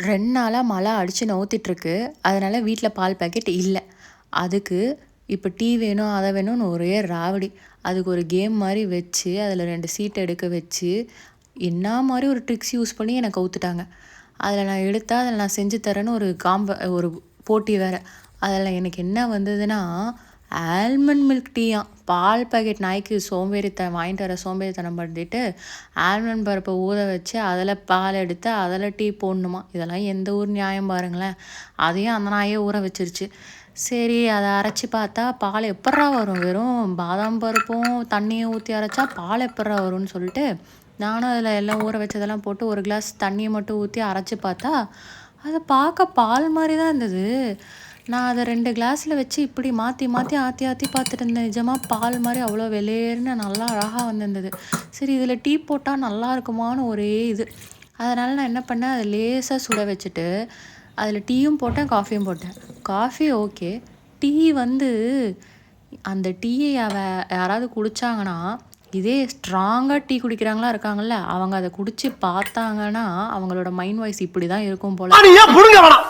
2 நாளா மழை அடிச்சு நவுத்திட்டுருக்கு. அதனால வீட்ல பால் பாக்கெட் இல்ல. அதுக்கு இப்ப டீ வேணும், அத வேணும்னு ஒரே ராவடி. அதுக்கு ஒரு கேம் மாரி வச்சு, அதில 2 சீட் எடுக்க வச்சு, என்னா மாரி ஒரு ட்ரிக்ஸ் யூஸ் பண்ணி என்ன கவுத்துட்டாங்க. அதில நான் எடுத்தா, அதில நான் செஞ்சு தரேன்னு ஒரு போட்டி வேற. அதில எனக்கு என்ன வந்ததுன்னா, ஆல்மண்ட் மில்க் டீயாம். பால் பாக்கெட் நாய்க்கு வாங்கிட்டு வர சோம்பேறித்தனம் படுத்திட்டு, ஆல்மண்ட் பருப்ப ஊற வச்சு, அதில பால் எடுத்து, அதில டீ போடணுமா. இதெல்லாம் எந்த ஊர் நியாயம் பாருங்களேன். அதையும் அந்த நாயே ஊற வச்சுருச்சு. சரி அத அரைச்சு பார்த்தா, பால் எப்புட்றா வரும்? வெறும் பாதாம் பருப்பும், தண்ணியும் ஊத்தி அரைச்சா பால் எப்புட்றா வரும்னு சொல்லிட்டு, நானும் அதில எல்லாம் ஊற வச்சதெல்லாம் போட்டு 1 கிளாஸ் தண்ணிய மட்டும் ஊத்தி அரைச்சு பார்த்தா, அது பார்க்க பால் மாரி தான் இருந்தது. நான் அத 2 கிளாஸ்ல வச்சு இப்படி மாத்தி, மாத்தி ஆத்தி, ஆத்தி பார்த்துட்டு இருந்தேன். நிஜமா பால் மாரி அவ்வளோ வெளேர்ன்னு நல்லா அழகா வந்திருந்தது. சரி இதில டீ போட்டா நல்லா இருக்குமான்னு ஒரே இது. அதனால நான் என்ன பண்ணேன், அத லேசா சுட வச்சுட்டு, அதில டீயும் போட்டேன், காஃபியும் போட்டேன். Coffee okay. டீ வந்து அந்த டீய யாராவது குடிச்சாங்கன்னா, இதே ஸ்ட்ராங்கா டீ குடிக்கிறவங்களா இருக்காங்கல்ல, அவங்க அத குடிச்சு பார்த்தாங்கன்னா, அவங்களோட மைண்ட் வாய்ஸ் இப்படி தான் இருக்கும் போல. நீ ஏன் புடுங்க வேணாம்